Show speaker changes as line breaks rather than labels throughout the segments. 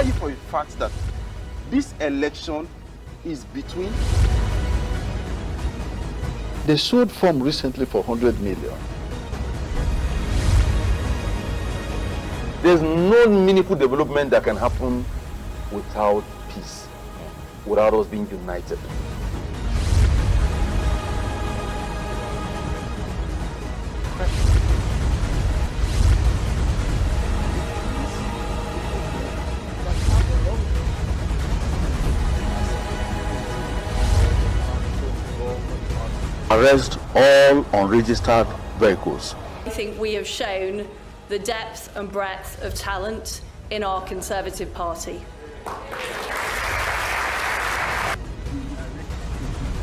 tell you for a fact that this election is between.
They sold form recently for 100 million.
There's no meaningful development that can happen without peace, without us being united.
Arrest all unregistered vehicles.
I think we have shown the depth and breadth of talent in our Conservative Party.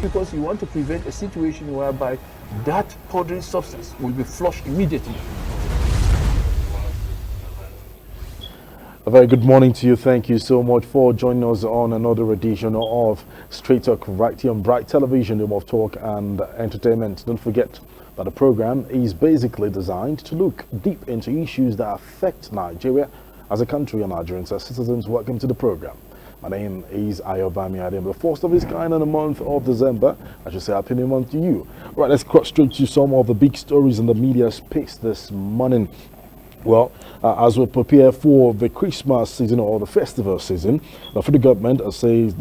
Because you want to prevent a situation whereby that powdery substance will be flushed immediately.
A very good morning to you. Thank you so much for joining us on another edition of Straight Talk right here on Bright Television, home of talk and entertainment. Don't forget that the program is basically designed to look deep into issues that affect Nigeria as a country and Nigerians as citizens. Welcome to the program. My name is Ayobami Adem, the first of its kind in the month of December. I should say happy new month to you. Right, let's cross straight to some of the big stories in the media space this morning. Well, as we prepare for the Christmas season or the festival season, the federal government has said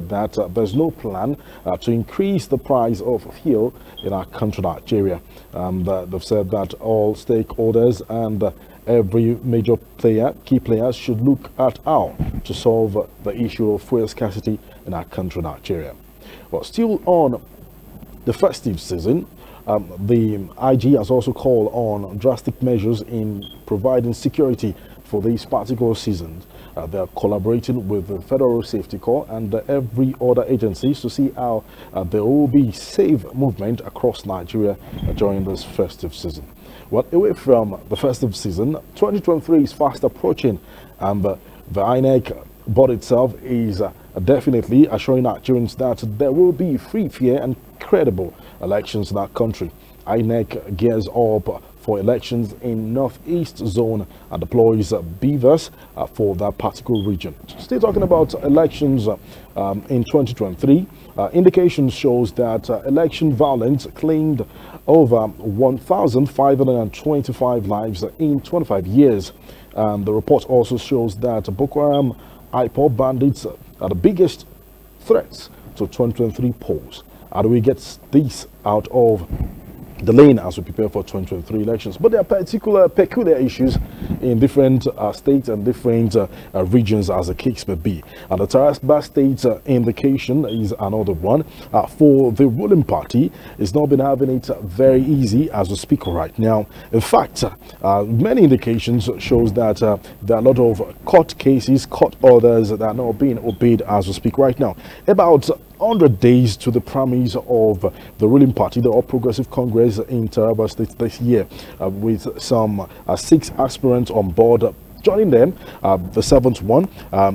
that there's no plan to increase the price of fuel in our country, Nigeria. They've said that all stakeholders and every major key players should look at how to solve the issue of fuel scarcity in our country, Nigeria. Well, still on the festive season, the IG has also called on drastic measures in providing security for these particular seasons. They are collaborating with the Federal Safety Corps and every other agencies to see how there will be safe movement across Nigeria during this festive season. Well, away from the festive season, 2023 is fast approaching, and the INEC board itself is definitely assuring Nigerians that there will be free, fair and credible elections in our country. INEC gears up for elections in Northeast Zone and deploys beavers for that particular region. Still talking about elections in 2023, indications shows that election violence claimed over 1,525 lives in 25 years. The report also shows that Boko Haram IPOB bandits are the biggest threats to 2023 polls. How do we get this out of the lane as we prepare for 2023 elections? But there are peculiar issues in different states and different regions, as the case may be. And the Taraba State indication is another one. For the ruling party, it's not been having it very easy as we speak right now. In fact, many indications shows that there are a lot of court cases, court orders that are not being obeyed as we speak right now. About 100 days to the primaries of the ruling party, the All Progressive Congress in Taraba State this year, with some 6 aspirants on board. Joining them, the 7th one,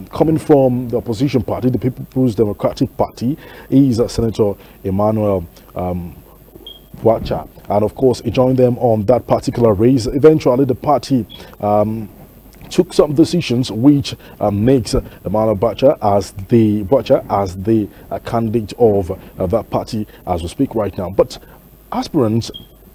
coming from the opposition party, the People's Democratic Party, is Senator Emmanuel Wacha. And of course, he joined them on that particular race. Eventually, the party took some decisions which makes Emmanuel Wacha as the candidate of that party as we speak right now. But aspirants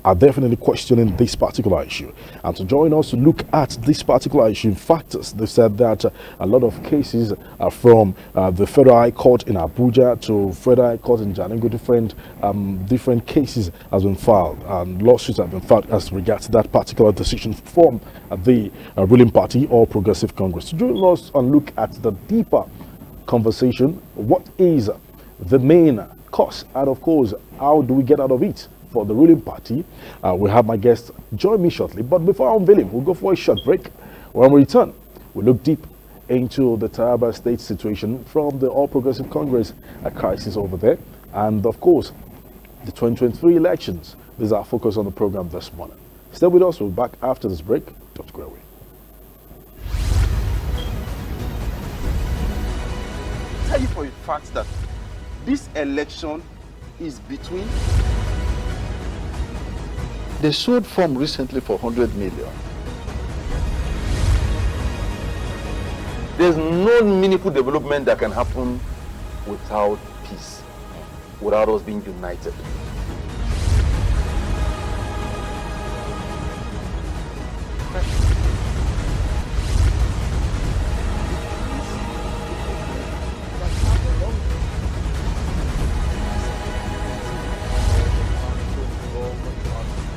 are definitely questioning this particular issue. And to join us to look at this particular issue, in fact, they said that a lot of cases are from the Federal High Court in Abuja to Federal High Court in Jalingo. Different cases has been filed and lawsuits have been filed as regards to that particular decision from the ruling party or Progressive Congress. To join us and look at the deeper conversation, what is the main cause, and of course, how do we get out of it for the ruling party? We have my guest join me shortly, but before I unveil him, we'll go for a short break. When we return, we'll look deep into the Taraba State situation from the All Progressive Congress, a crisis over there, and of course, the 2023 elections. This is our focus on the program this morning. Stay with us. We'll be back after this break. Don't go away.
Tell you for a fact that this election is between.
They sold form recently for 100 million.
There's no meaningful development that can happen without peace, without us being united.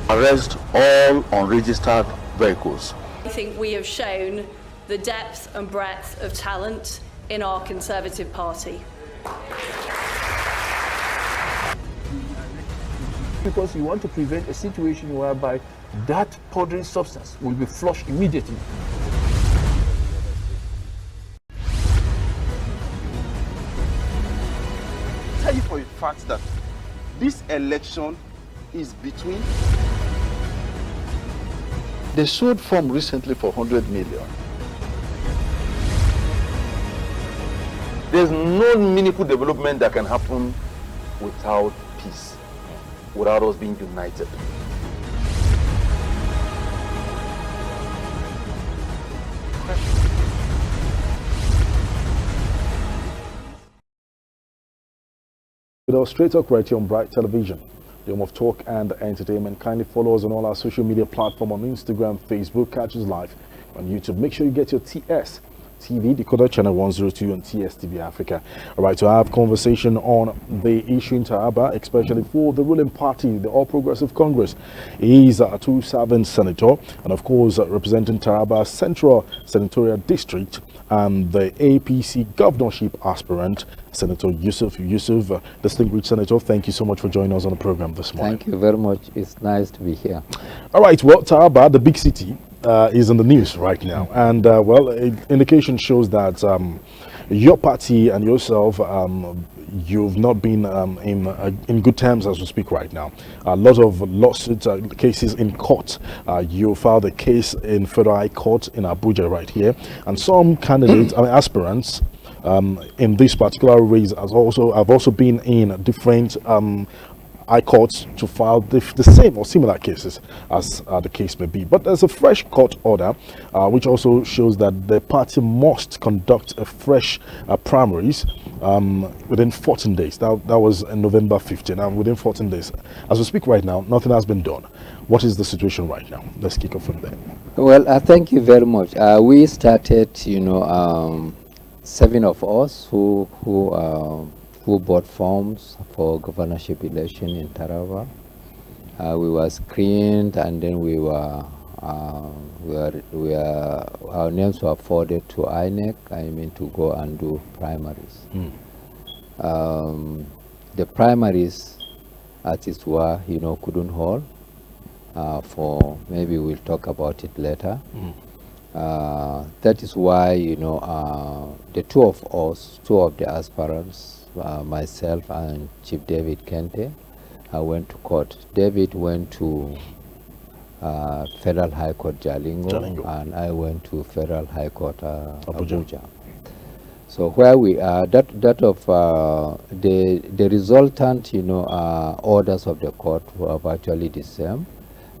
Arrest all unregistered vehicles.
I think we have shown the depth and breadth of talent in our Conservative Party.
Because you want to prevent a situation whereby that powdery substance will be flushed immediately.
Tell you for a fact that this election is between.
They sold form recently for 100 million.
There's no meaningful development that can happen without peace, without us being united.
With our Straight Talk right here on Bright Television, the home of talk and entertainment. Kindly follow us on all our social media platforms on Instagram, Facebook, catch us live on YouTube. Make sure you get your TS TV decoder channel 102 on TSTV Africa. All right, to have conversation on the issue in Taraba, especially for the ruling party, the All Progressive Congress. He is a 2-7 senator and of course representing Taraba Central Senatorial District and the APC governorship aspirant, Senator YUSUF YUSUF. Distinguished Senator, thank you so much for joining us on the program this morning.
Thank you very much. It's nice to be here.
All right, well, Taraba, the big city, is in the news right now. And, well, indication shows that your party and yourself, you've not been in good terms as we speak right now. A lot of lawsuits, cases in court. You filed a case in Federal High Court in Abuja right here. And some candidates, aspirants, in this particular race have also been in different high courts to file the same or similar cases as the case may be. But there's a fresh court order which also shows that the party must conduct a fresh primaries within 14 days. That was in November 15, and within 14 days. As we speak right now, nothing has been done. What is the situation right now? Let's kick off from there.
Well, thank you very much. We started, 7 of us who bought forms for governorship election in Taraba. We were screened, and then our names were forwarded to INEC. To go and do primaries. The primaries, as it were, couldn't hold. For maybe we'll talk about it later. That is why the two of the aspirants, myself and Chief David Kente, went to court. David went to Federal High Court Jalingo, and I went to Federal High Court Abuja. So where we are, that of the resultant orders of the court were virtually the same,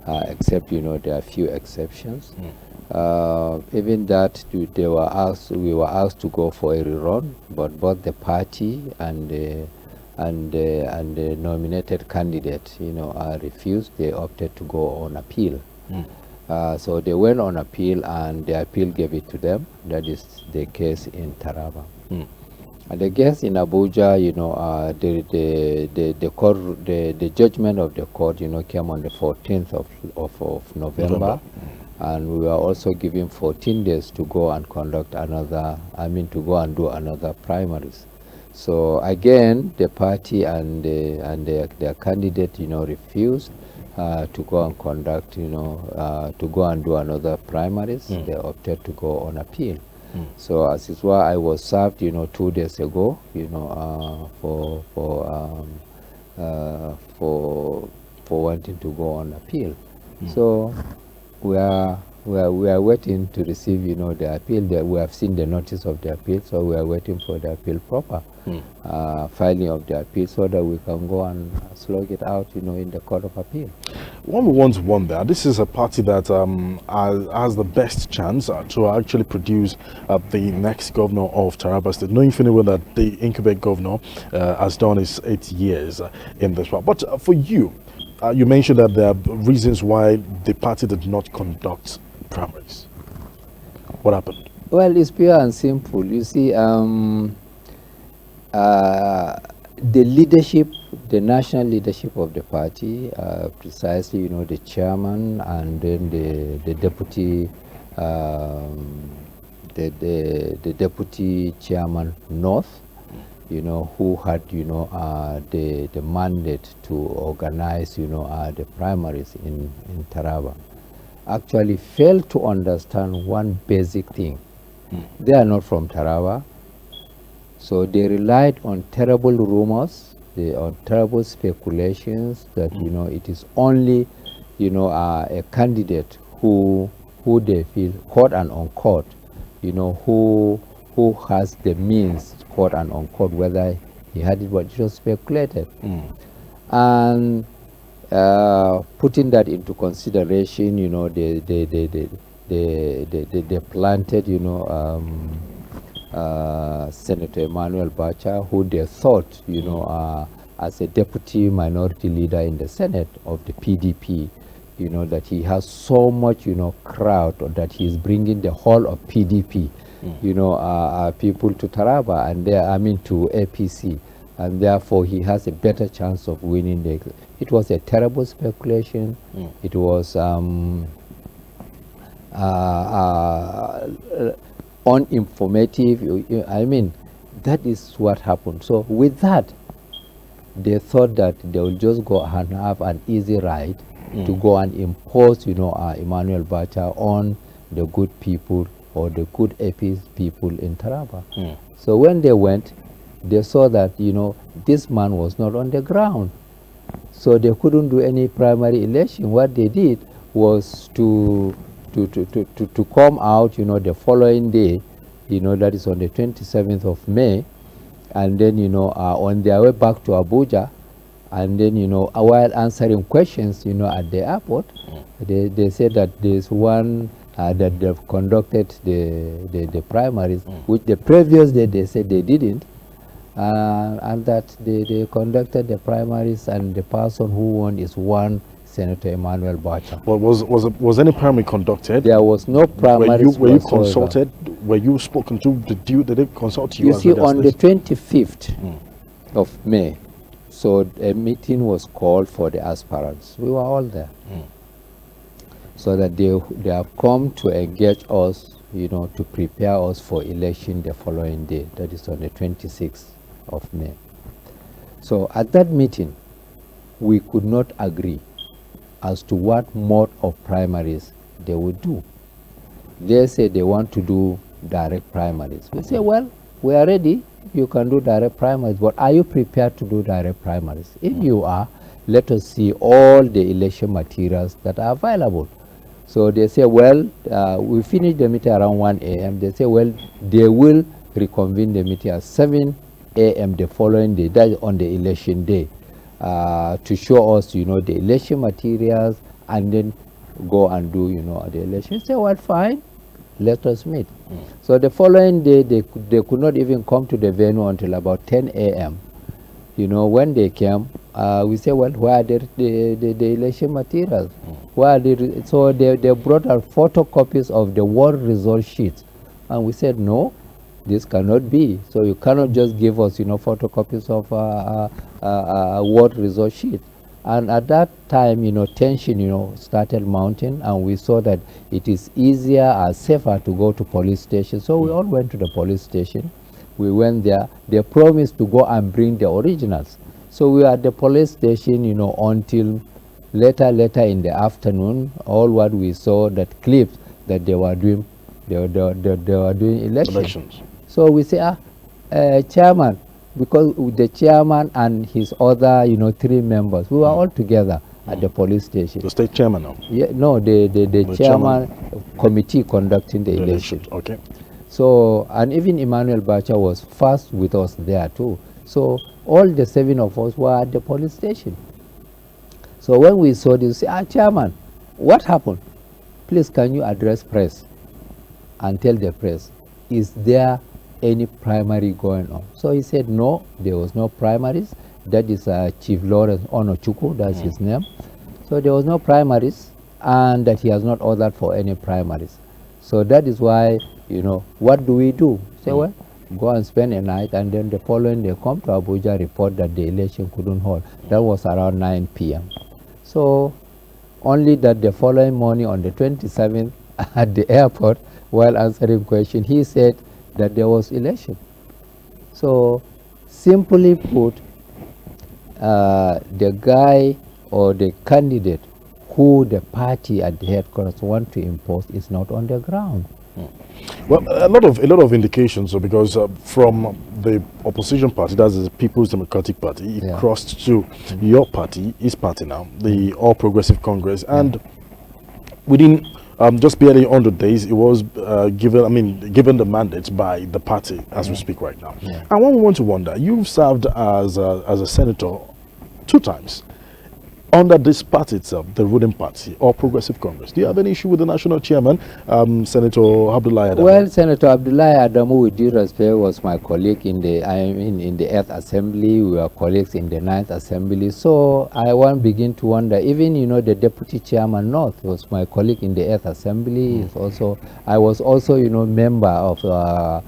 except there are a few exceptions. Even that we were asked to go for a rerun, but both the party and the nominated candidate refused. They opted to go on appeal. So they went on appeal, and the appeal gave it to them. That is the case in Taraba. And the case in Abuja, the court, the judgment of the court, came on the 14th of November. And we were also given 14 days to go and conduct another, to go and do another primaries. So again, the party and their candidate, refused to go and conduct, to go and do another primaries. They opted to go on appeal. So as is why I was served, 2 days ago, for wanting to go on appeal. So we are We are waiting to receive, you know, the appeal. We have seen the notice of the appeal, so we are waiting for the appeal proper filing of the appeal, so that we can go and slug it out, you know, in the Court of Appeal.
One we want to wonder, this is a party that has the best chance to actually produce the next governor of Taraba State, knowing fully well that the incumbent governor has done his 8 years in this one. But for you, you mentioned that there are reasons why the party did not conduct primaries. What happened?
Well, it's pure and simple. You see, the leadership, the national leadership of the party, precisely, you know, the chairman and then the deputy, the deputy chairman North, you know, who had, you know, the mandate to organize, you know, the primaries in Taraba, actually failed to understand one basic thing. They are not from Taraba, so they relied on terrible rumors, on terrible speculations that, you know, it is only, you know, a candidate who they feel, quote and unquote, you know, who has the means, quote and unquote, whether he had it, but it was speculated. And putting that into consideration, you know, they planted, you know, Senator Emmanuel Bacha, who they thought, you know, as a deputy minority leader in the Senate of the PDP, you know, that he has so much, you know, crowd, or that he is bringing the whole of PDP, you know, people to Taraba, and to APC, and therefore he has a better chance of winning the. It was a terrible speculation. It was uninformative. I mean, that is what happened. So with that, they thought that they will just go and have an easy ride to go and impose, you know, Emmanuel Bacha on the good people or the good APC people in Taraba. So when they went, they saw that, you know, this man was not on the ground. So they couldn't do any primary election. What they did was to come out, you know, the following day, you know, that is on the 27th of May, and then, you know, on their way back to Abuja, and then, you know, while answering questions, you know, at the airport, they said that there's one that they've conducted the primaries, which the previous day they said they didn't, and that they conducted the primaries, and the person who won is one Senator Emmanuel Bacha.
Well, was any primary conducted?
There was no primary.
Were you consulted? Were you spoken to? Did they consult you?
You see, on the 25th of May, so a meeting was called for the aspirants. We were all there. So that they have come to engage us, you know, to prepare us for election the following day, that is on the 26th of May. So at that meeting, we could not agree as to what mode of primaries they would do. They say they want to do direct primaries. We say, well, we are ready. You can do direct primaries, but are you prepared to do direct primaries? If you are, let us see all the election materials that are available. So they say, well, we finished the meeting around 1 a.m. They say, well, they will reconvene the meeting at 7 a.m. the following day, that is on the election day, to show us, you know, the election materials, and then go and do, you know, the election. Say, well, fine, let us meet. So the following day, they could not even come to the venue until about 10 a.m. You know, when they came, we say, well, where are the election materials? Where are so they brought out photocopies of the ward result sheets, and we said, no, this cannot be. So you cannot just give us, you know, photocopies of ward result sheet. And at that time, you know, tension, you know, started mounting, and we saw that it is easier and safer to go to police station. So we all went to the police station. We went there. They promised to go and bring the originals. So we were at the police station, you know, until later in the afternoon. All what we saw, that clips that they were doing, they were doing elections. So we say, chairman, because the chairman and his other, you know, 3 members, we were all together, at the police station.
The state chairman now?
Yeah, no, the chairman committee conducting the election.
Okay.
So, and even Emmanuel Bacha was first with us there too. So, all the 7 of us were at the police station. So, when we saw this, we said, chairman, what happened? Please, can you address press and tell the press, is there any primary going on? So, he said, no, there was no primaries. That is Chief Lawrence Onochukwu, that's his name. So, there was no primaries, and that he has not ordered for any primaries. So, that is why, you know, what do we do? Say, well, go and spend a night, and then the following day come to Abuja, report that the election couldn't hold. That was around 9 p.m. So, only that the following morning on the 27th at the airport, while answering question, he said that there was election. So, simply put, the guy or the candidate who the party at the headquarters want to impose is not on the ground.
Well, a lot of indications, because from the opposition party, that's the People's Democratic Party, it crossed to your party, his party now, the All Progressive Congress, and within just barely 100 days, it was given the mandate by the party as we speak right now. And one we want to wonder, you've served as a senator 2 times. Under this party itself, the ruling party, or Progressive Congress, do you have any issue with the national chairman, Senator Abdullahi Adamu?
Well, Senator Abdullahi Adamu, with due respect, was my colleague in the in the 8th Assembly. We were colleagues in the 9th Assembly. So I want begin to wonder. Even the deputy chairman North was my colleague in the 8th Assembly. I was also member of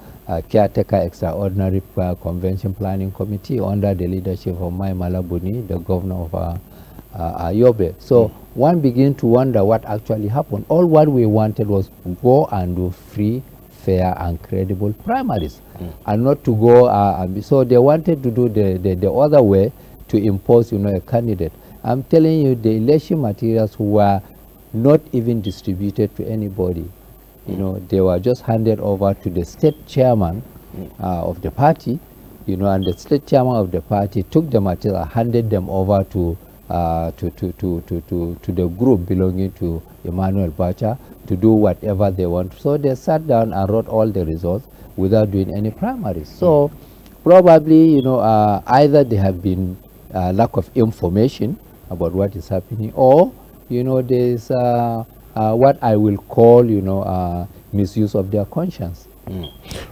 caretaker extraordinary convention planning committee under the leadership of Mai Malabuni, the governor of Yobe. So one begin to wonder what actually happened. All what we wanted was to go and do free, fair and credible primaries, and not to go so they wanted to do the other way, to impose a candidate. I'm telling you, the election materials were not even distributed to anybody. They were just handed over to the state chairman of the party, and the state chairman of the party took the material and handed them over to the group belonging to Emmanuel Bacha to do whatever they want. So they sat down and wrote all the results without doing any primaries. So probably, either there have been lack of information about what is happening, or, there is what I will call, misuse of their conscience.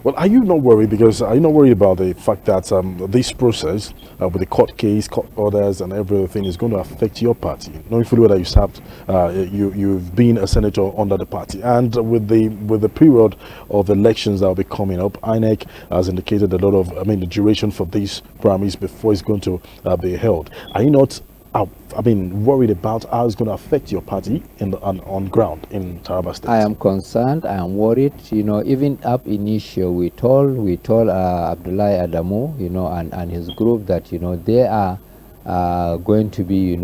Well, are you not worried? Because are you not worried about the fact that this process with the court case, court orders, and everything is going to affect your party, knowing fully well that you served, you've been a senator under the party, and with the period of elections that will be coming up, INEC has indicated a lot of, the duration for these primaries before it's going to be held. Are you not worried about how it's going to affect your party on ground in Taraba State?
I am concerned. I am worried. Even up initial, we told Abdullahi Adamu, and his group that they are going to be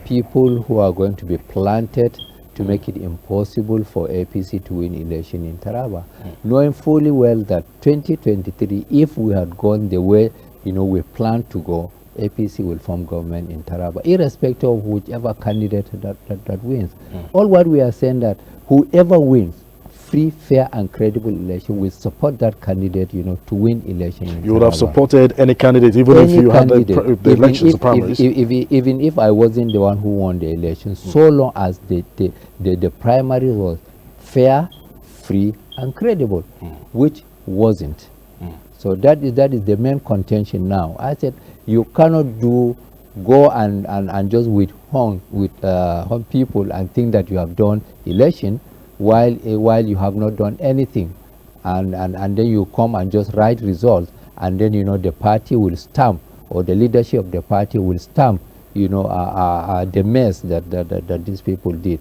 people who are going to be planted to make it impossible for APC to win election in Taraba, knowing fully well that 2023, if we had gone the way we planned to go, APC will form government in Taraba, irrespective of whichever candidate that wins. All what we are saying that whoever wins free, fair and credible election will support that candidate, to win election in
You would have
Taraba.
supported any candidate, even if you had the elections, the primaries?
Even if I wasn't the one who won the election, so long as the primary was fair, free and credible, which wasn't. So that is the main contention now. I said, you cannot go and just with people and think that you have done election while you have not done anything, and then you come and just write results, and then the party will stamp, or the leadership of the party will stamp the mess that these people did,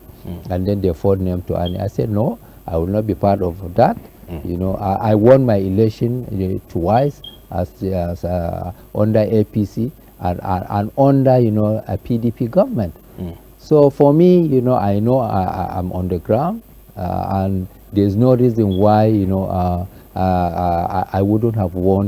and then they forward them to Annie. I said, no, I will not be part of that. I won my election twice as under APC and under a PDP government. So for me, I know I'm on the ground, and there's no reason why I wouldn't have won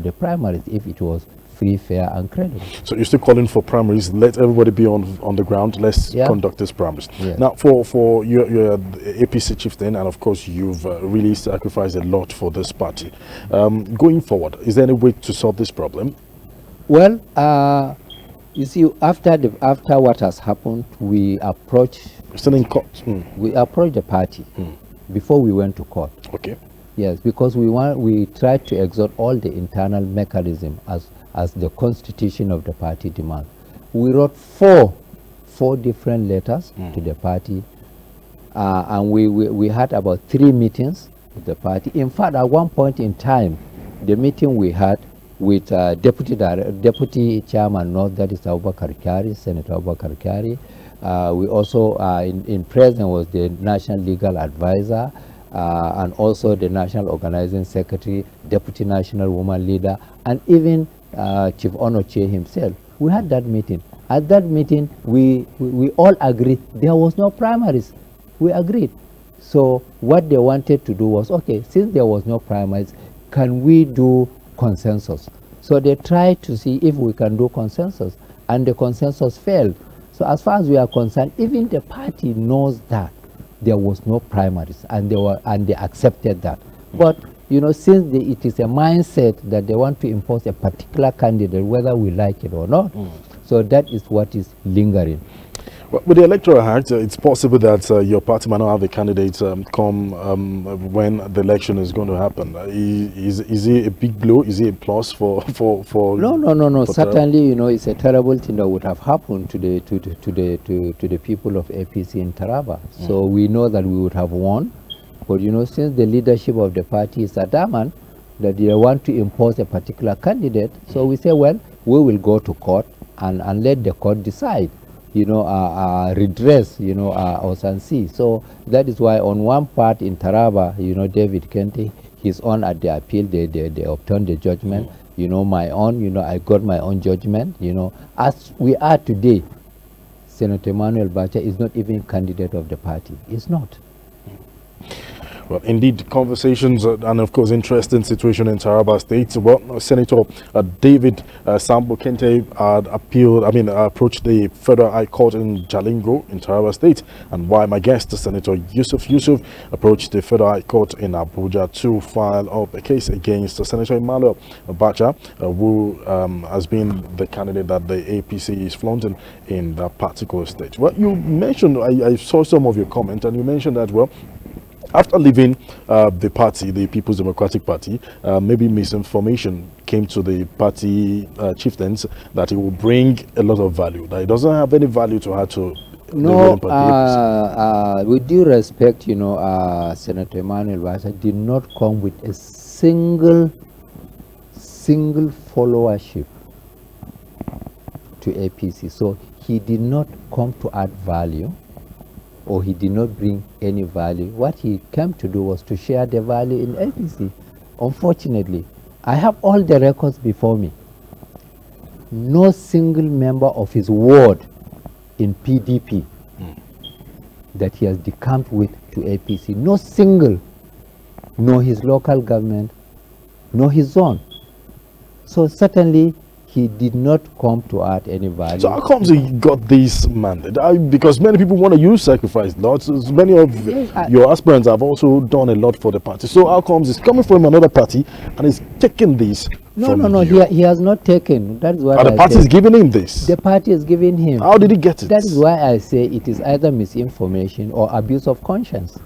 the primaries if it was free, fair, and credible.
So you're still calling for primaries? Let everybody be on the ground. Let's conduct this primaries.
Yeah.
Now, for your APC chieftain, and of course you've really sacrificed a lot for this party. Going forward, is there any way to solve this problem?
Well, you see, after what has happened, we approached.
Still in court.
We approached the party before we went to court.
Okay.
Yes, because we tried to exhaust all the internal mechanism as the constitution of the party demands. We wrote four different letters to the party, and we had about 3 meetings with the party. In fact, at one point in time, the meeting we had with Deputy Chairman North, that is Abubakar Kyari, Senator Abubakar Kyari. We also, in present was the National Legal Advisor, and also the National Organizing Secretary, Deputy National Woman Leader, and even Chief Onoche himself. We had that meeting. At that meeting, we all agreed there was no primaries. We agreed. So what they wanted to do was, okay, since there was no primaries, can we do consensus? So they tried to see if we can do consensus, and the consensus failed. So as far as we are concerned, even the party knows that there was no primaries, and they accepted that. But you know, since it is a mindset that they want to impose a particular candidate, whether we like it or not, so that is what is lingering.
Well, with the Electoral Act, it's possible that your party might not have a candidate come when the election is going to happen. Is it a big blow? Is it a plus for?
No. Certainly, you know, it's a terrible thing that would have happened to the people of APC in Taraba. So we know that we would have won, but you know, since the leadership of the party is adamant that they want to impose a particular candidate, so we say, well, we will go to court and let the court decide. You know, redress, you know, Osansi. So that is why on one part in Taraba, you know, David Kente, he's on at the appeal, they obtained the judgment. You know, my own, you know, I got my own judgment. You know, as we are today, Senator Emmanuel Bacha is not even candidate of the party. He's not.
Well, indeed, conversations and, of course, interesting situation in Taraba State. Well, Senator David Sambo Kente approached the Federal High Court in Jalingo in Taraba State, and while my guest, Senator YUSUF YUSUF, approached the Federal High Court in Abuja to file up a case against Senator Emmanuel Bacha, who has been the candidate that the APC is flaunting in that particular state. Well, you mentioned, I saw some of your comments, and you mentioned that, well, after leaving the party, the People's Democratic Party, maybe misinformation came to the party chieftains that it will bring a lot of value, that it doesn't have any value to add to
no, with due respect, you know, Senator Emmanuel Bacha did not come with a single followership to APC. So he did not come to add value, or he did not bring any value. What he came to do was to share the value in APC. Unfortunately, I have all the records before me. No single member of his ward in PDP that he has decamped with to APC, no single, nor his local government, nor his zone. So certainly, he did not come to add any value.
So how comes he got this mandate? Because many people want to use sacrifice lots. Many of your aspirants have also done a lot for the party. So how comes he's coming from another party and he's taking this?
No. He has not taken. That's why
the party is giving him this.
The party is giving him.
How did he get it?
That is why I say it is either misinformation or abuse of conscience.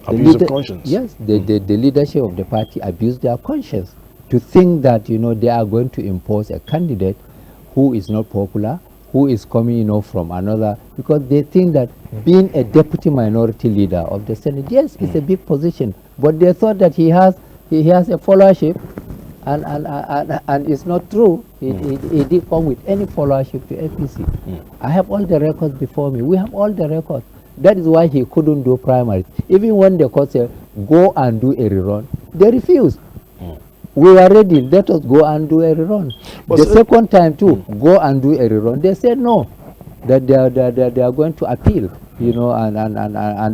Abuse of conscience.
Yes, the leadership of the party abused their conscience to think that, you know, they are going to impose a candidate who is not popular, who is coming, you know, from another, because they think that being a deputy minority leader of the Senate, yes, it's a big position, but they thought that he has a followership, and it's not true. He did come with any followership to APC. I have all the records before me. We have all the records. That is why he couldn't do primaries. Even when the court said, go and do a rerun, they refused. We were ready, let us go and do a rerun. But the second time too, go and do a rerun, they said no, that they are going to appeal, you know, and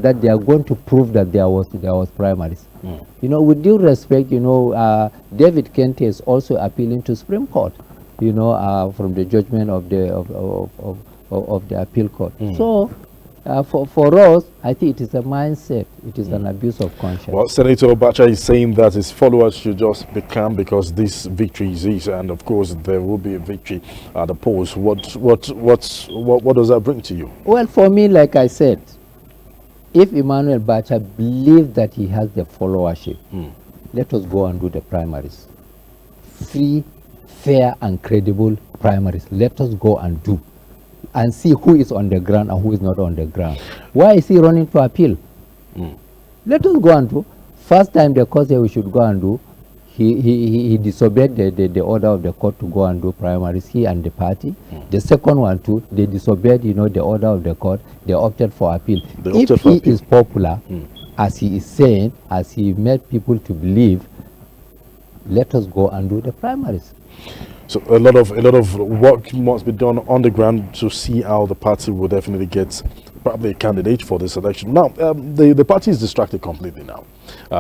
that they are going to prove that there was primaries. You know, with due respect, you know, David Kente is also appealing to Supreme Court, you know, from the judgment of the appeal court. So, for us, I think it is a mindset. It is an abuse of conscience.
Well, Senator Obacha is saying that his followers should just be calm because this victory is his, and of course there will be a victory at the polls. What does that bring to you?
Well, for me, like I said, if Emmanuel Bacha believes that he has the followership, let us go and do the primaries. Free, fair, and credible primaries. Let us go and do. And see who is on the ground and who is not on the ground. Why is he running to appeal? Let us go and do. First time the court said we should go and do, he disobeyed the order of the court to go and do primaries, he and the party. The second one too, they disobeyed, you know, the order of the court. They opted for appeal. If he is popular, as he is saying, as he made people to believe, let us go and do the primaries.
So a lot of work must be done on the ground to see how the party will definitely get probably a candidate for this election. Now, the party is distracted completely now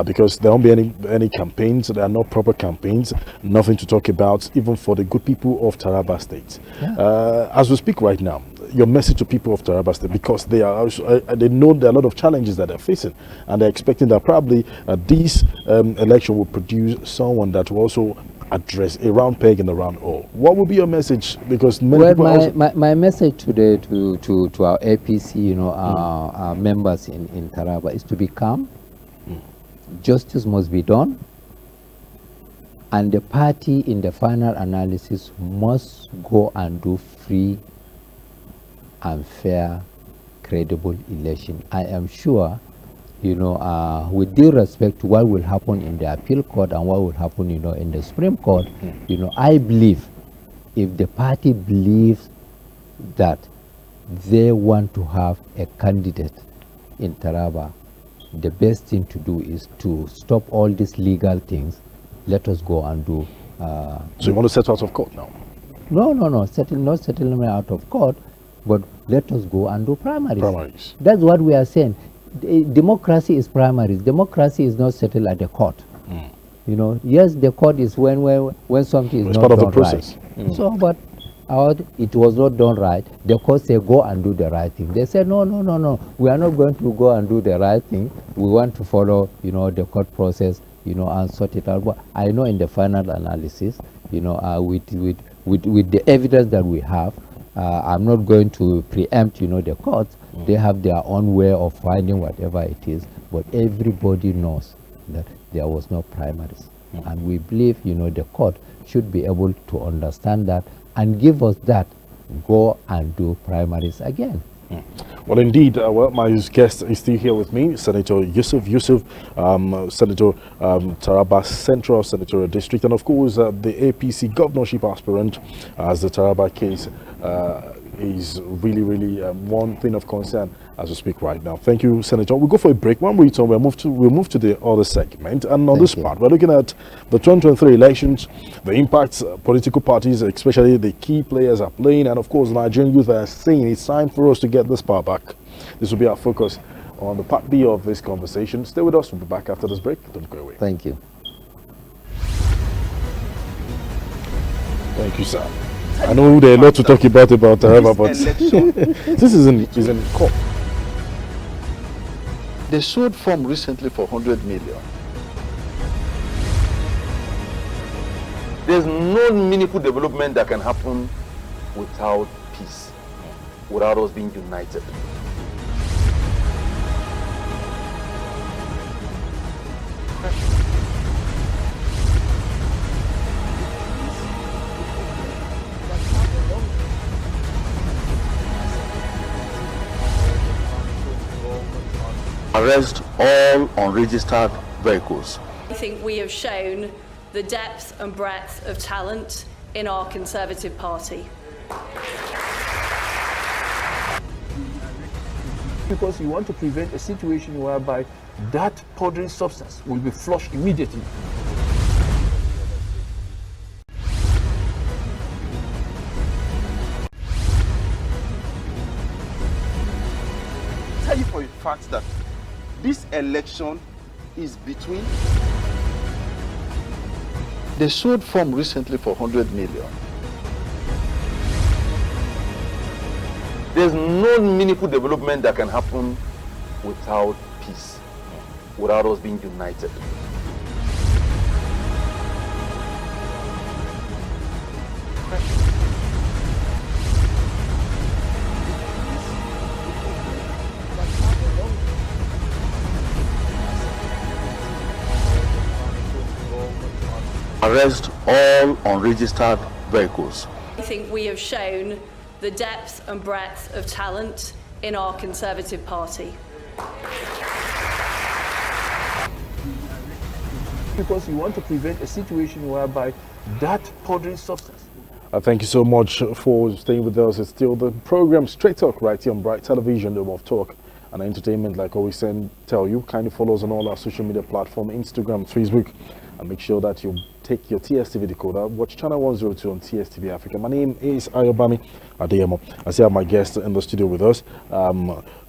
because there won't be any campaigns. There are no proper campaigns, nothing to talk about, even for the good people of Taraba State.
Yeah.
As we speak right now, your message to people of Taraba State, because they are also, they know there are a lot of challenges that they're facing, and they're expecting that probably this election will produce someone that will also address a round peg in the round hole. What would be your message? Because many people
my message today to our APC, you know, our members in Taraba is to be calm. Justice must be done, and the party in the final analysis must go and do free and fair, credible election. I am sure, you know, with due respect to what will happen in the appeal court and what will happen, you know, in the Supreme Court, you know, I believe if the party believes that they want to have a candidate in Taraba, the best thing to do is to stop all these legal things. Let us go and do.
So you want to settle out of court now?
No, not settlement out of court, but let us go and do primaries.
Primaries.
That's what we are saying. Democracy is primaries. Democracy is not settled at the court. You know, yes, the court is when something is not
part of
done
the process.
Right. So, but it was not done right. The court said go and do the right thing. They said no. We are not going to go and do the right thing. We want to follow, you know, the court process, you know, and sort it out. But I know in the final analysis, you know, with the evidence that we have, I'm not going to preempt, you know, the courts. They have their own way of finding whatever it is, but everybody knows that there was no primaries. And we believe, you know, the court should be able to understand that and give us that, go and do primaries again.
Well, indeed, well, my guest is still here with me, Senator YUSUF YUSUF, Senator Taraba Central Senatorial District, and of course the APC governorship aspirant, as the Taraba case is really one thing of concern as we speak right now. Thank you, Senator. We'll go for a break. When we return, we'll move to the other segment. And on this part, we're looking at the 2023 elections, the impacts political parties, especially the key players, are playing, and of course Nigerian youth are saying it's time for us to get this power back. This will be our focus on the part B of this conversation. Stay with us. We'll be back after this break. Don't go away.
Thank you.
Thank you, sir. I know there are a lot to talk about Taraba, but this is in court.
They sold farm recently for 100 million.
There's no meaningful development that can happen without peace, without us being united.
Arrest all unregistered vehicles.
I think we have shown the depth and breadth of talent in our Conservative Party.
Because you want to prevent a situation whereby that powdery substance will be flushed immediately.
Tell you for a fact that this election is between.
They showed form recently for 100 million.
There's no meaningful development that can happen without peace, without us being united.
Arrest all unregistered vehicles.
I think we have shown the depth and breadth of talent in our Conservative Party.
Because you want to prevent a situation whereby that powdery substance.
Thank you so much for staying with us. It's still the program Straight Talk right here on Bright Television, the home of talk and entertainment. Like always tell you, kindly follow us on all our social media platforms, Instagram, Facebook, and make sure that you take your TSTV decoder, watch channel 102 on TSTV Africa. My name is Ayobami Adeyemo. I see I have my guest in the studio with us,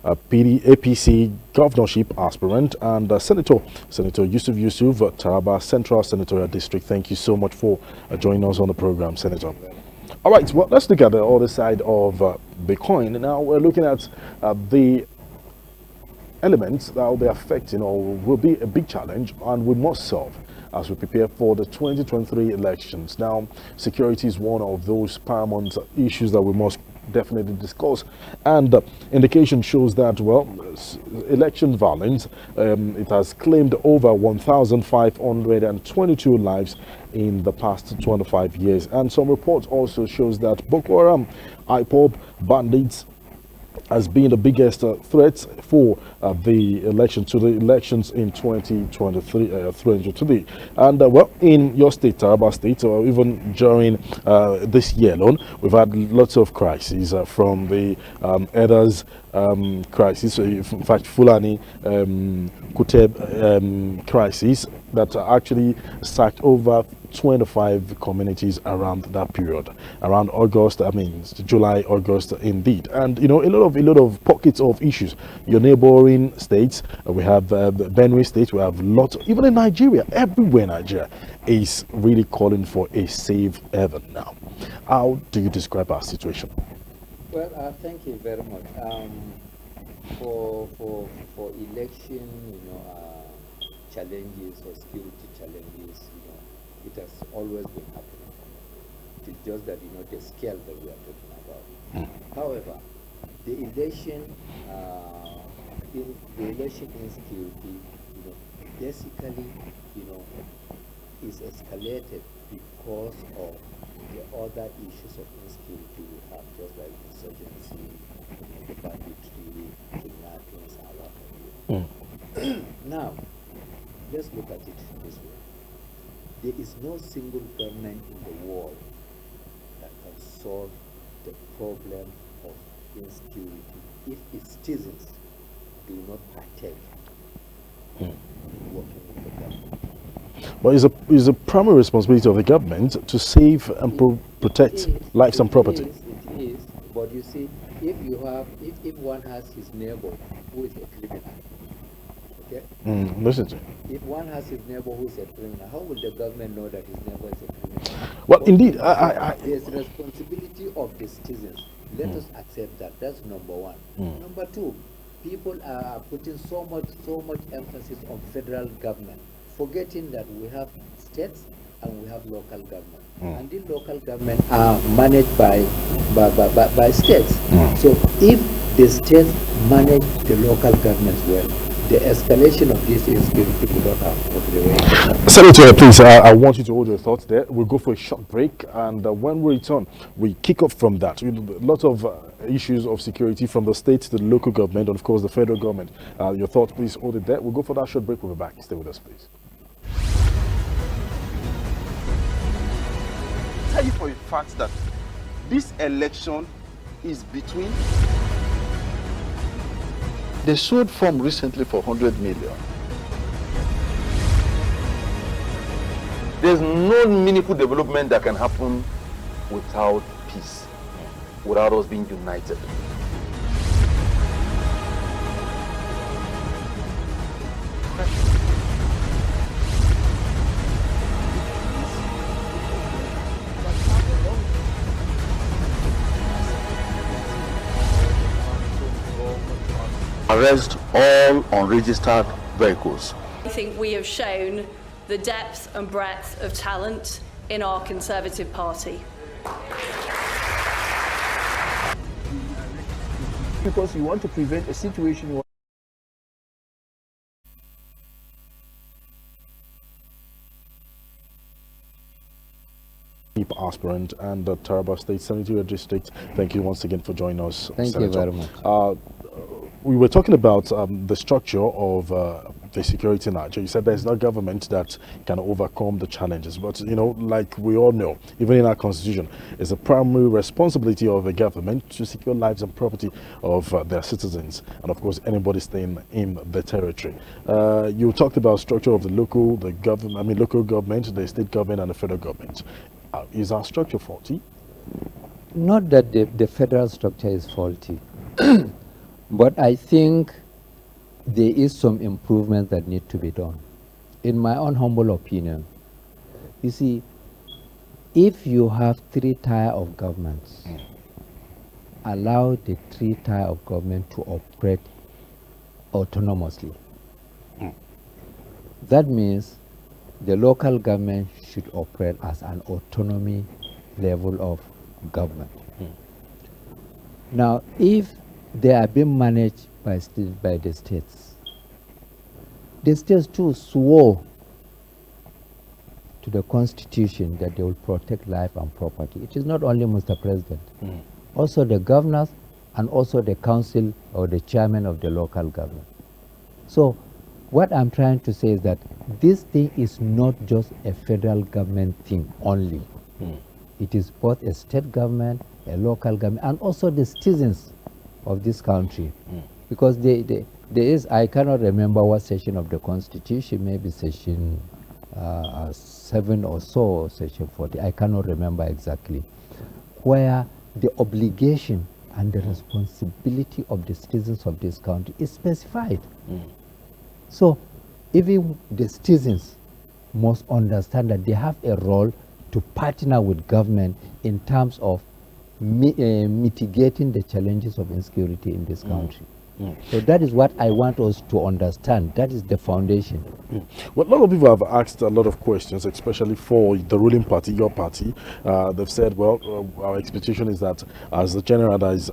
APC governorship aspirant and Senator YUSUF YUSUF, Taraba Central Senatorial District. Thank you so much for joining us on the program, Senator. All right, well, let's look at the other side of Bitcoin. Now we're looking at the elements that will be affecting or will be a big challenge and we must solve as we prepare for the 2023 elections. Now, security is one of those paramount issues that we must definitely discuss, and indication shows that, well, election violence, it has claimed over 1,522 lives in the past 25 years, and some reports also shows that Boko Haram, IPOB, bandits has been the biggest threat for the elections in 2023. And well, in your state, Taraba State, or even during this year alone, we've had lots of crises from the Elders crisis, in fact, Fulani Kuteb crisis that actually sacked over 25 communities around that period, around August, I mean July, August indeed. And you know, a lot of pockets of issues. Your neighboring states, we have Benue State, we have lots, even in Nigeria, everywhere in Nigeria is really calling for a safe haven now. How do you describe our situation?
Well, thank you very much. For election, challenges or security challenges, it has always been happening. It is just that the scale that we are talking about. However, the election insecurity, basically, is escalated because of the other issues of insecurity we have, just like insurgency, the banditry, kidnappings, and what have you. Now, let's look at it this way. There is no single government in the world that can solve the problem of insecurity if its citizens do not partake in working with the government.
But it's a primary responsibility of the government to save and protect lives and property.
It is. But you see, if one has his neighbor who is a criminal, okay?
Listen to you.
If one has his neighbor who is a criminal, how will the government know that his neighbor is a criminal?
Well, indeed,
there's responsibility of the citizens. Let us accept that. That's number one. Number two, people are putting so much emphasis on federal government, forgetting that we have states and we have local government. And these local government are managed by states. So if the states manage the local governments well, the escalation of this insecurity will not have the way.
Senator, please, I want you to hold your thoughts there. We'll go for a short break, and when we return, we kick off from that. A lot of issues of security from the state to the local government, and of course the federal government. Your thoughts, please hold it there. We'll go for that short break. We'll be back. Stay with us, please.
Tell you for a fact that this election is between.
They showed form recently for 100 million.
There's no meaningful development that can happen without peace, without us being united.
arrest all unregistered vehicles.
I think we have shown the depth and breadth of talent in our Conservative Party.
Because you want to prevent a situation where
aspirant and the Taraba State Senatorial District. Thank you once again for joining us,
Thank
Senator.
you very much.
We were talking about the structure of the security in Nigeria. You said there's no government that can overcome the challenges, but you know, like we all know, even in our constitution, it's a primary responsibility of the government to secure lives and property of their citizens, and of course anybody staying in the territory. You talked about structure of the local government, the state government, and the federal government. Is our structure faulty?
Not that the federal structure is faulty, but I think there is some improvement that need to be done. In my own humble opinion, you see, if you have 3 tiers of governments, allow the 3 tiers of government to operate autonomously. That means the local government should operate as an autonomy level of government. Now, if they are being managed by the states too swore to the constitution that they will protect life and property. It is not only Mr. President, also the governors and also the council or the chairman of the local government. So what I'm trying to say is that this thing is not just a federal government thing only. It is both a state government, a local government, and also the citizens of this country. Because there is, I cannot remember what section of the constitution, maybe section 7 or so, section 40, I cannot remember exactly, where the obligation and the responsibility of the citizens of this country is specified. So even the citizens must understand that they have a role to partner with government in terms of mitigating the challenges of insecurity in this country. So that is what I want us to understand. That is the foundation.
Well, a lot of people have asked a lot of questions, especially for the ruling party, your party. They've said, well, our expectation is that as the general that is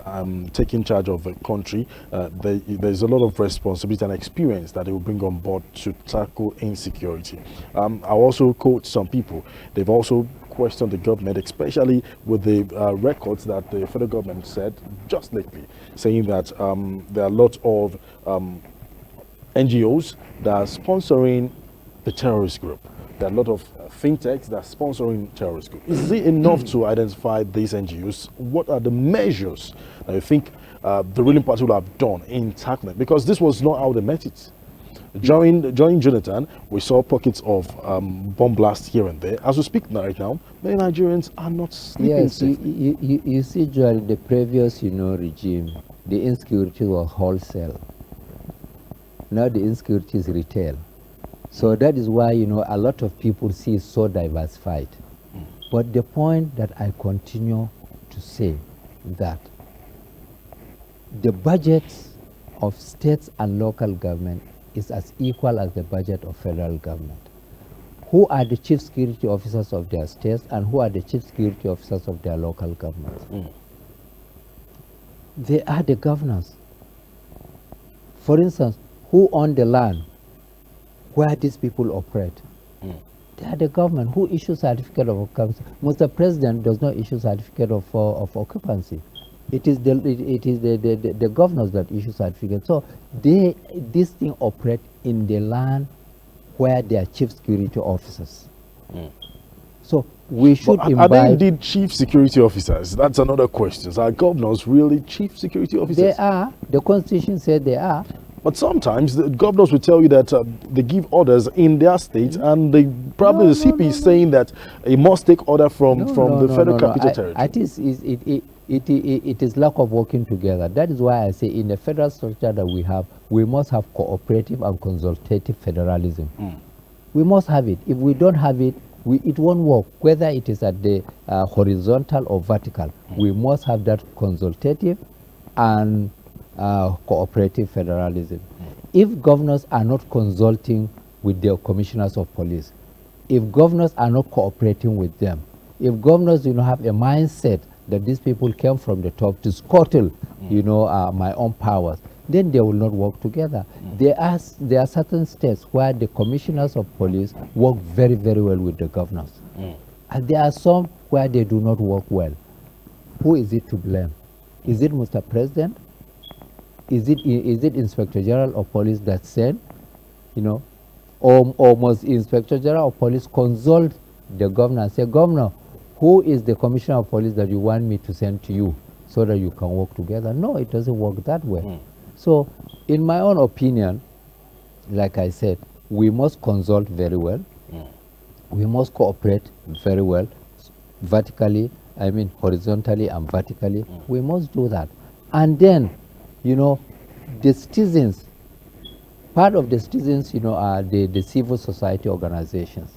taking charge of the country, there's a lot of responsibility and experience that they will bring on board to tackle insecurity. I'll also quote some people. They've also questioned the government, especially with the records that the federal government said just lately, saying that there are a lot of NGOs that are sponsoring the terrorist group. There are a lot of fintechs that are sponsoring terrorist groups. Is it enough to identify these NGOs? What are the measures that you think the ruling party will have done in tackling? Because this was not how they met it. During Jonathan, we saw pockets of bomb blasts here and there. As we speak right now, many Nigerians are not sleeping
Yes,
safely.
you see, during the previous, regime, the insecurity was wholesale. Now the insecurity is retail. So that is why, a lot of people see it so diversified. But the point that I continue to say that the budgets of states and local government is as equal as the budget of federal government. Who are the chief security officers of their states and who are the chief security officers of their local governments? They are the governors. For instance, who own the land where these people operate? They are the government. Who issues certificate of occupancy? Mr. President does not issue certificate of occupancy. It is the governors that issue certificates. So this thing operate in the land where they are chief security officers. So we should
But
imbibe.
are they indeed chief security officers? That's another question. Are governors really chief security officers?
They are. The constitution said they are.
But sometimes the governors will tell you that they give orders in their state, and the CP is saying that it must take order from the federal capital territory.
It is lack of working together. That is why I say in the federal structure that we have, we must have cooperative and consultative federalism. We must have it. If we don't have it, it won't work, whether it is at the horizontal or vertical. We must have that consultative and cooperative federalism. If governors are not consulting with their commissioners of police, if governors are not cooperating with them, if governors do not have a mindset that these people came from the top to scuttle, my own powers, then they will not work together. There are certain states where the commissioners of police work very, very well with the governors. And there are some where they do not work well. Who is it to blame? Is it Mr. President? Is it Inspector General of Police that said, or must Inspector General of Police consult the governor and say, Governor, who is the Commissioner of Police that you want me to send to you so that you can work together? No, it doesn't work that way. So, in my own opinion, like I said, we must consult very well. We must cooperate very well, vertically, horizontally and vertically. We must do that. And then, the citizens, part of the citizens, are the civil society organizations.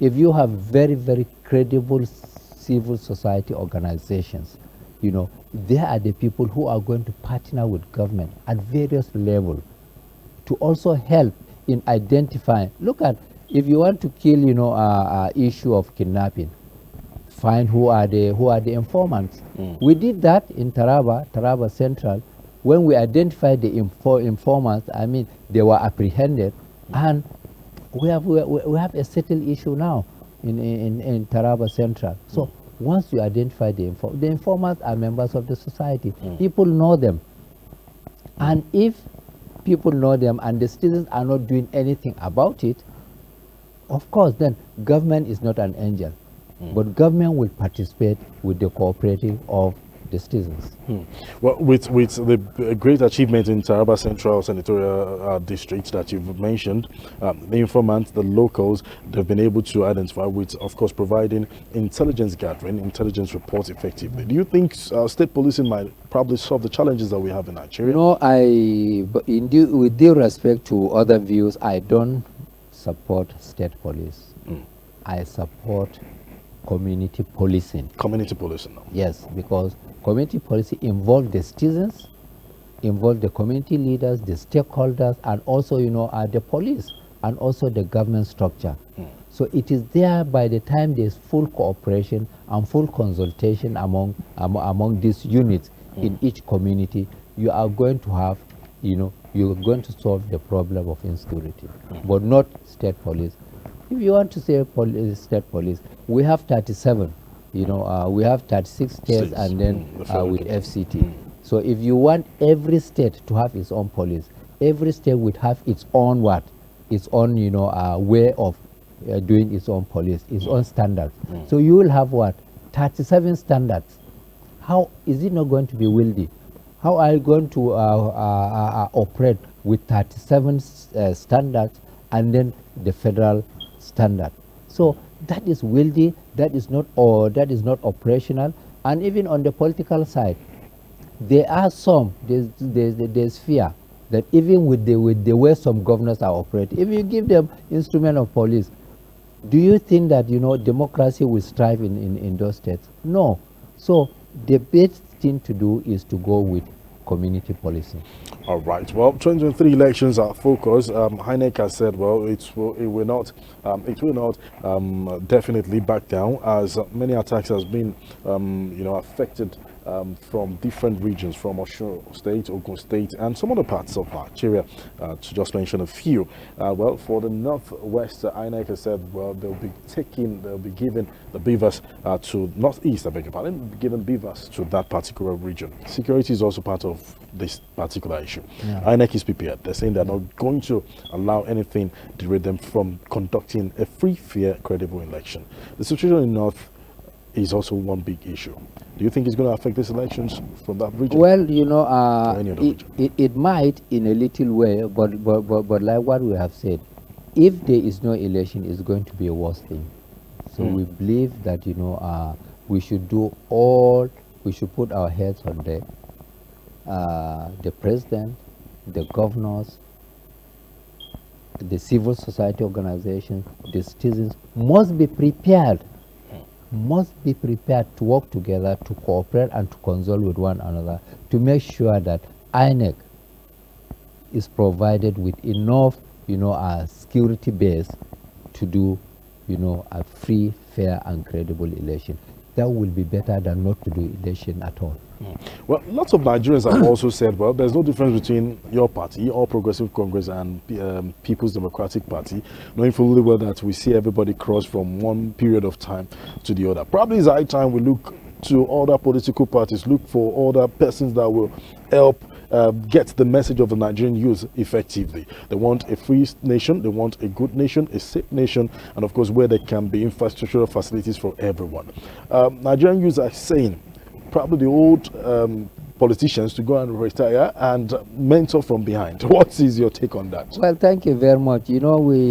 If you have very, very credible civil society organizations, they are the people who are going to partner with government at various levels to also help in identifying. Look at, if you want to kill, issue of kidnapping, find who are the informants. We did that in Taraba Central. When we identified the informants, they were apprehended, and we have a settled issue now in Taraba Central. So once you identify the informants are members of the society, people know them, and if people know them and the citizens are not doing anything about it, of course, then government is not an angel, but government will participate with the cooperative of the citizens.
Well, with the great achievement in Taraba Central Senatorial District that you've mentioned, the informants, the locals, they've been able to identify with, of course, providing intelligence gathering, intelligence reports effectively. Do you think state policing might probably solve the challenges that we have in Nigeria?
No, with due respect to other views, I don't support state police. I support community policing.
Community policing, no.
Yes, because community policing involves the citizens, involve the community leaders, the stakeholders, and also, the police, and also the government structure. So it is there by the time there's full cooperation and full consultation among these units in each community, you are going to have, you're going to solve the problem of insecurity, but not state police. If you want to say state police, we have 37. We have 36 states and then with FCT. So if you want every state to have its own police, every state would have its own its own way of doing its own police, its own standards. So you will have 37 standards. How is it not going to be wieldy? How are you going to operate with 37 standards and then the federal standard? So that is wieldy, that is not operational. And even on the political side, there's fear that even with the way some governors are operating, if you give them instrument of police, do you think that democracy will strive in those states? No. So the best thing to do is to go with community policing.
All right. Well, 2023 elections are focused. INEC has said, well, it will not definitely back down, as many attacks has been, affected from different regions, from Osun State, Ogun State, and some other parts of Nigeria, to just mention a few. Well, for the Northwest, INEC has said, well, they'll be giving the beavers to Northeast, I beg your pardon, giving beavers to that particular region. Security is also part of this particular issue. INEC is prepared. They're saying they're not going to allow anything to derail them from conducting a free, fair, credible election. The situation in North is also one big issue. Do you think it's going to affect these elections from that region?
Well, it might in a little way, but like what we have said, if there is no election, it's going to be a worse thing. So we believe that we should put our heads on deck. The president, the governors, the civil society organizations, the citizens must be prepared to work together, to cooperate and to consult with one another to make sure that INEC is provided with enough, security base to do, a free, fair, and credible election. That will be better than not to do election at all.
Well, lots of Nigerians have also said, well, there's no difference between your party, All Progressive Congress, and People's Democratic Party, knowing fully well that we see everybody cross from one period of time to the other. Probably it's high time we look to other political parties, look for other persons that will help get the message of the Nigerian youth effectively. They want a free nation, they want a good nation, a safe nation, and of course where there can be infrastructural facilities for everyone. Nigerian youth are saying probably the old politicians to go and retire and mentor from behind. What is your take on that?
Well, thank you very much. We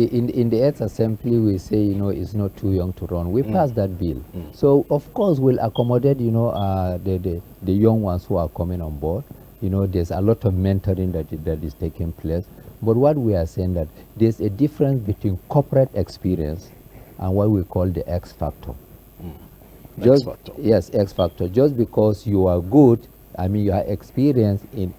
in the 8th Assembly, we say, it's not too young to run. We passed that bill. So, of course, we'll accommodate, the young ones who are coming on board. There's a lot of mentoring that is taking place. But what we are saying that there's a difference between corporate experience and what we call the X factor.
X factor.
Yes, X factor. Just because you are good, you are experienced in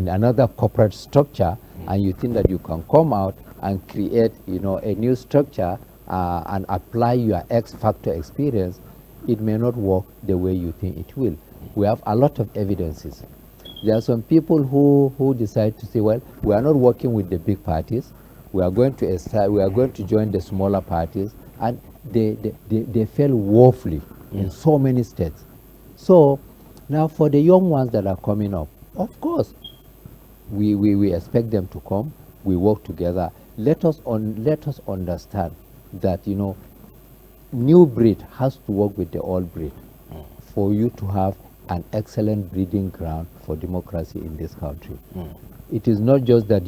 another corporate structure, and you think that you can come out and create, a new structure and apply your X factor experience, it may not work the way you think it will. We have a lot of evidences. There are some people who decide to say, well, we are not working with the big parties. We are going to join the smaller parties, and they fail woefully in so many states. So now for the young ones that are coming up, of course, we expect them to come. We work together. Let us understand that new breed has to work with the old breed for you to have an excellent breeding ground for democracy in this country. It is not just that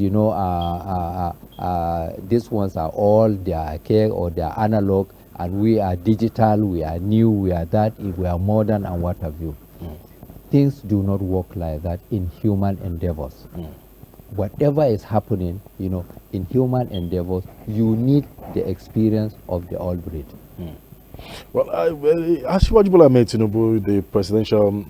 these ones are all they are archaic or they are analog, and we are digital, we are new, we are that, we are modern, and what have you. Things do not work like that in human endeavors. Whatever is happening, in human endeavors, you need the experience of the old breed.
Well, Asiwaju Bola Ahmed Tinubu, the presidential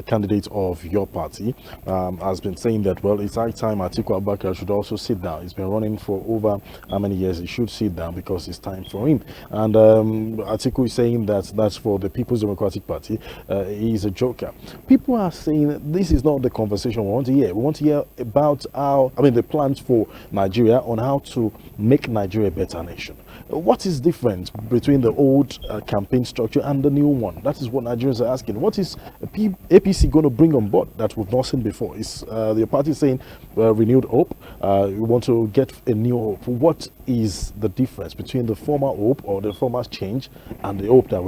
candidate of your party, has been saying that, well, it's high time Atiku Abubakar should also sit down. He's been running for over how many years? He should sit down because it's time for him. And Atiku is saying that that's for the People's Democratic Party. He's a joker. People are saying that this is not the conversation we want to hear. We want to hear about the plans for Nigeria on how to make Nigeria a better nation. What is different between the old campaign structure and the new one? That is what Nigerians are asking. What is APC going to bring on board that we've not seen before? Is the party saying renewed hope? We want to get a new hope. What is the difference between the former hope or the former change and the hope that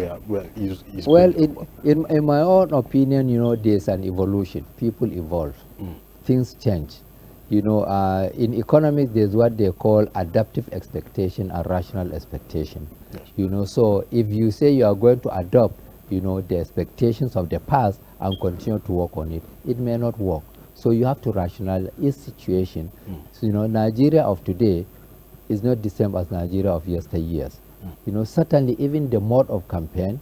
is
well, in my own opinion, there's an evolution. People evolve. Things change. In economics, there's what they call adaptive expectation and rational expectation. Yes. So if you say you are going to adopt, the expectations of the past and continue to work on it, it may not work. So you have to rationalize each situation. So, Nigeria of today is not the same as Nigeria of yesteryears. Certainly even the mode of campaign,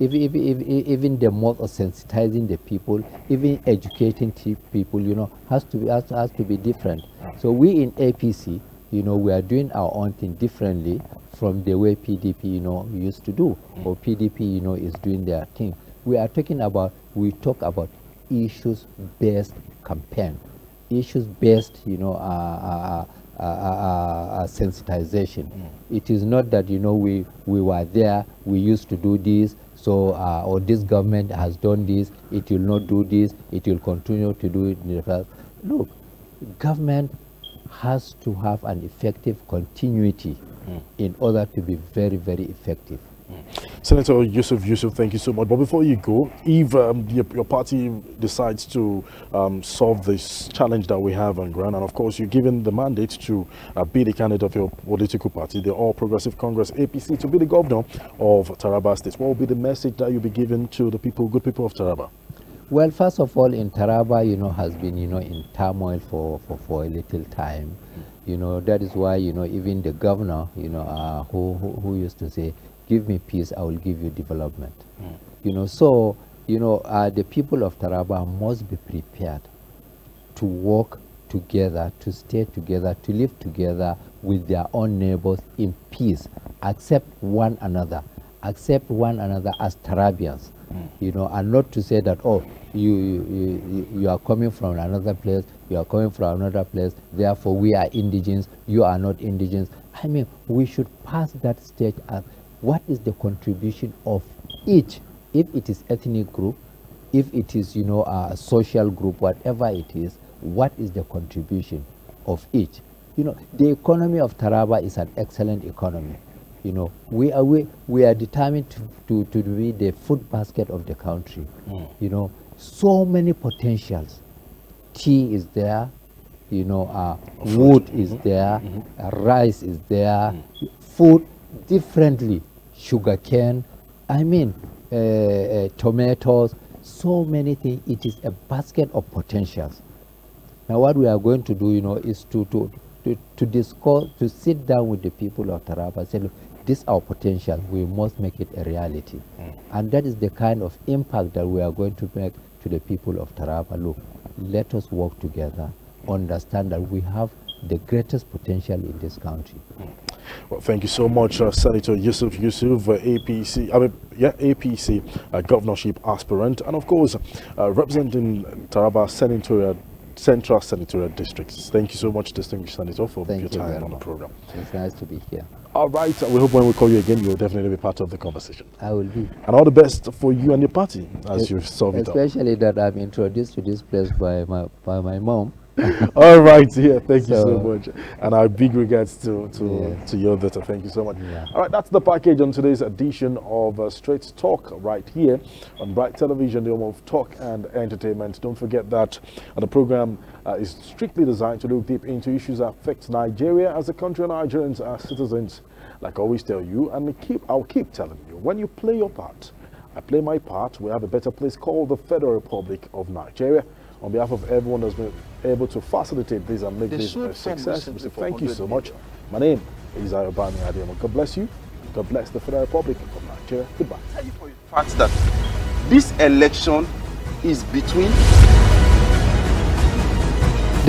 even the mode of sensitizing the people, even educating people, has to be different. So we in APC, we are doing our own thing differently from the way PDP, used to do, or PDP, is doing their thing. We talk about issues-based campaign, issues-based, sensitization. It is not that, we were there, we used to do this, so, or this government has done this, it will not do this, it will continue to do it in the past. Look, government has to have an effective continuity in order to be very, very effective.
Senator YUSUF YUSUF, thank you so much. But before you go, if your party decides to solve this challenge that we have on ground, and of course you're given the mandate to be the candidate of your political party, the All Progressive Congress, APC, to be the governor of Taraba State, what will be the message that you'll be giving to the good people of Taraba?
Well, first of all, in Taraba, has been, in turmoil for a little time. That is why, even the governor, who used to say, give me peace, I will give you development. So, the people of Taraba must be prepared to work together, to stay together, to live together with their own neighbors in peace, accept one another as Tarabians, you know, and not to say that, oh, you are coming from another place, you are coming from another place, therefore we are indigenous, you are not indigenous. I mean, we should pass that stage at what is the contribution of each, if it is ethnic group, if it is, you know, a social group, whatever it is, what is the contribution of each? You know, the economy of Taraba is an excellent economy. You know, we are determined to be the food basket of the country. You know, so many potentials. Tea is there, you know, wood is there, rice is there, food differently, sugarcane, I mean, tomatoes, so many things. It is a basket of potentials. Now what we are going to do, you know, is to discuss, to sit down with the people of Taraba, say, look, this is our potential, we must make it a reality. And that is the kind of impact that we are going to make to the people of Taraba. Look, let us work together, understand that we have the greatest potential in this country.
Well, thank you so much, Senator YUSUF YUSUF, APC governorship aspirant, and of course, representing Taraba Central Senatorial Districts. Thank you so much, distinguished Senator, for your time on the program.
It's nice to be here.
All right, we hope when we call you again, you'll definitely be part of the conversation.
I will be.
And all the best for you and your party as you solve it up.
Especially that I'm introduced to this place by my mom.
All right, yeah, thank you so much. And our big regards to your daughter. Thank you so much.
Yeah.
All right, that's the package on today's edition of Straight Talk right here on Bright Television, the home of talk and entertainment. Don't forget that the program is strictly designed to look deep into issues that affect Nigeria as a country and Nigerians as citizens. Like I always tell you, and I'll keep telling you, when you play your part, I play my part, we have a better place called the Federal Republic of Nigeria. On behalf of everyone that's been able to facilitate this and make this a success, we say thank you so much. My name is Ayobami Ademo. God bless you. God bless the Federal Republic of Nigeria. Goodbye.
Tell you for a fact that this election is between